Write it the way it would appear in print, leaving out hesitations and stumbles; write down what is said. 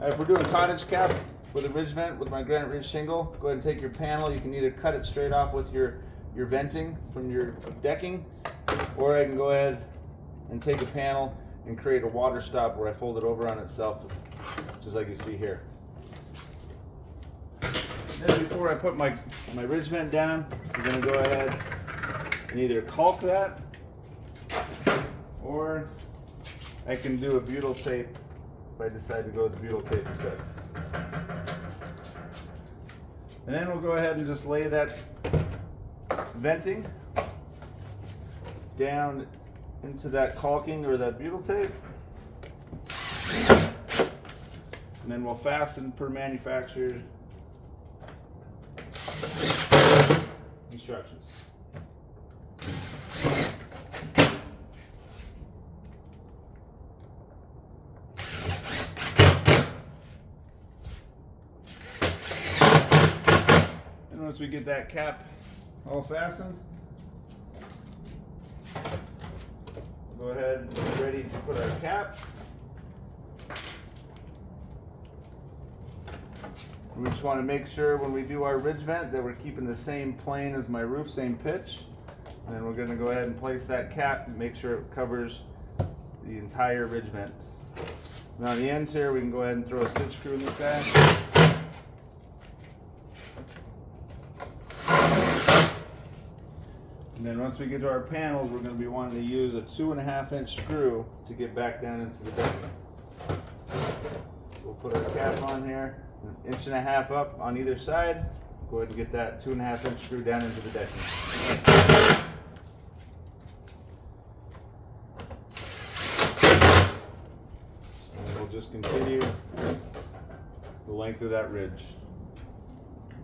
If we're doing cottage cap with a ridge vent with my granite ridge shingle, go ahead and take your panel. You can either cut it straight off with your venting from your decking, or I can go ahead and take a panel and create a water stop where I fold it over on itself, just like you see here. Then before I put my ridge vent down, I'm going to go ahead and either caulk that, or I can do a butyl tape if I decide to go with the butyl tape instead. And then we'll go ahead and just lay that venting down into that caulking or that butyl tape. And then we'll fasten per manufacturer's instructions. And once we get that cap all fastened, we'll go ahead and get ready to put our cap. We just want to make sure when we do our ridge vent that we're keeping the same plane as my roof, same pitch. And then we're going to go ahead and place that cap and make sure it covers the entire ridge vent. Now on the ends here, we can go ahead and throw a stitch screw in this guy. And then once we get to our panels, we're going to be wanting to use a 2.5-inch screw to get back down into the decking. We'll put our cap on here, 1.5 inch up on either side. Go ahead and get that 2.5-inch screw down into the decking. And we'll just continue the length of that ridge.